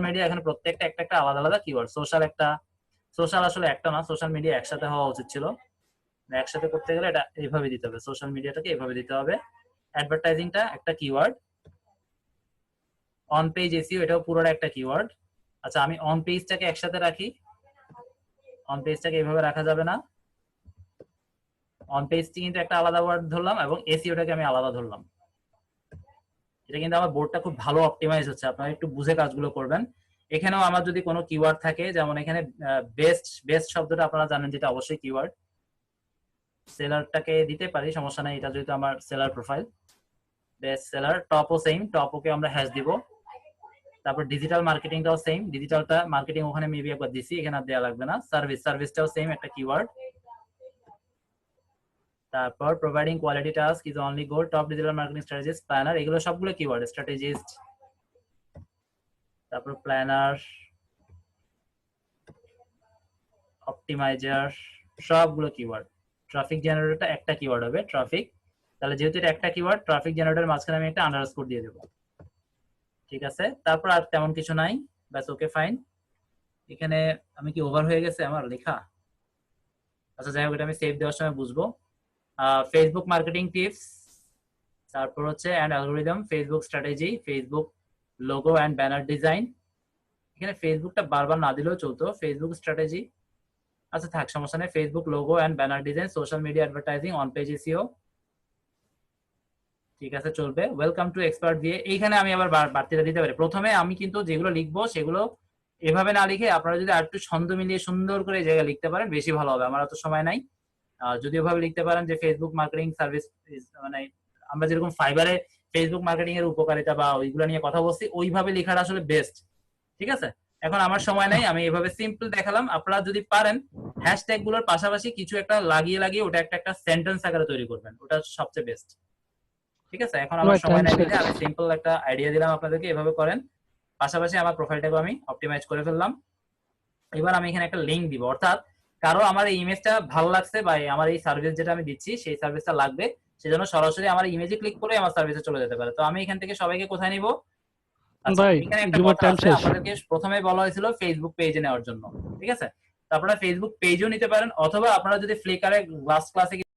Media এখানে প্রত্যেকটা একটা একটা আলাদা আলাদা কিওয়ার্ড। সোশ্যাল আসলে একটা না, সোশ্যাল মিডিয়া একসাথে হওয়া উচিত ছিল। একসাথে করতে গেলে এটা এইভাবে দিতে হবে, সোশ্যাল মিডিয়াটাকে এইভাবে দিতে হবে। অ্যাডভার্টাইজিংটা একটা কিওয়ার্ড, অন পেজ এসইও এটাও পুরোটা একটা কিওয়ার্ড। আচ্ছা আমি অন পেজটাকে একসাথে রাখি, অন পেজটাকে এইভাবে রাখা যাবে না, অন পেজটি কিন্তু একটা আলাদা ওয়ার্ড ধরলাম এবং এসইওটাকে আমি আলাদা ধরলাম। এটা কিন্তু আমার বোর্ডটা খুব ভালো অপটিমাইজ হচ্ছে, আপনারা একটু বুঝে কাজগুলো করবেন। এখানেও আমার যদি কোনো কিওয়ার্ড থাকে, যেমন এখানে বেস্ট শব্দটা আপনারা জানেন যেটা অবশ্যই কিওয়ার্ড, সেলারটাকে দিতে পারি, সমস্যা নাই, এটা যেহেতু আমার সেলার প্রোফাইল। বেস্ট সেলার, টপও সেম, টপওকে আমরা হ্যাশ দিব। তারপর ডিজিটাল মার্কেটিংটাও সেম, ডিজিটালটা মার্কেটিং ওখানে মেবি একবার দিছি, এখানে আর দেওয়া লাগবে না। সার্ভিসটাও সেম একটা কিওয়ার্ড। তারপর providing quality task is only goal, top digital marketing strategist, planner, এগুলো সবগুলো কিওয়ার্ড। স্ট্র্যাটেজিস্ট, তারপর প্ল্যানার, অপটিমাইজার, সবগুলো কিওয়ার্ড। ট্রাফিক জেনারেটরটা একটা কিওয়ার্ড হবে, ট্রাফিক, তাহলে যেহেতু এটা একটা কিওয়ার্ড, ট্রাফিক জেনারেটরের মাঝখানে আমি একটা আন্ডারস্কোর দিয়ে দেবো। ঠিক আছে, তারপর আর তেমন কিছু নাই, ব্যাস ওকে ফাইন। এখানে আমি কি ওভার হয়ে গেছে আমার লেখা? আচ্ছা যাই হোক, এটা আমি সেভ দেওয়ার সময় বুঝবো। ফেসবুক মার্কেটিং টিপস, তারপর হচ্ছে and algorithm, Facebook strategy, Facebook logo and banner design. এখানে ফেসবুকটা বারবার না দিলেও চলতো, ফেসবুক স্ট্র্যাটেজি, আচ্ছা থাক সমস্যা নেই, Facebook logo and banner design, social media advertising, on page SEO, ঠিক আছে চলবে। ওয়েলকাম টু এক্সপার্ট দিয়ে এইখানে আমি আবার বাড়তিটা দিতে পারি। প্রথমে আমি কিন্তু যেগুলো লিখবো সেগুলো এভাবে না লিখে আপনারা যদি আর একটু ছন্দ মিলিয়ে সুন্দর করে এই জায়গায় লিখতে পারেন বেশি ভালো হবে, আমার অত সময় নাই। যদি ওভাবে লিখতে পারেন যে ফেসবুক মার্কেটিং সার্ভিস, মানে আমরা যেরকম ফাইবারে ফেসবুক মার্কেটিং এর উপকারিতা বা ওইগুলো নিয়ে কথা বলছি, ওইভাবে লেখাটা আসলে বেস্ট। ঠিক আছে, এখন আমার সময় নাই, আমি এভাবে সিম্পল দেখালাম। আপনারা যদি পারেন হ্যাশট্যাগ গুলোর পাশাপাশি কিছু একটা লাগিয়ে লাগিয়ে ওটা একটা একটা সেন্টেন্স আকারে তৈরি করবেন, ওটা সবচেয়ে বেস্ট। ঠিক আছে, এখন আমার সময় নাই দিতে আমি সিম্পল একটা আইডিয়া দিলাম আপনাদেরকে, এভাবে করেন। পাশাপাশি আমার প্রোফাইলটাকে আমি অপটিমাইজ করে ফেললাম। এবার আমি এখানে একটা লিংক দিব, অর্থাৎ কারো আমার এই ইমেজটা ভালো লাগছে বা আমার এই সার্ভিস যেটা আমি দিচ্ছি সেই সার্ভিসটা লাগবে, সেজন্য সরাসরি আমার ইমেজে ক্লিক করে আমার সার্ভিসে চলে যেতে পারে। তো আমি এখান থেকে সবাইকে কোথায় নিব? আচ্ছা এখানে একটা কথা আছে, আমাদেরকে প্রথমে বলা হয়েছিল ফেসবুক পেজে নেওয়ার জন্য, ঠিক আছে, তো আপনারা ফেসবুক পেজও নিতে পারেন, অথবা আপনারা যদি ফ্লিকারে লাস্ট ক্লাসে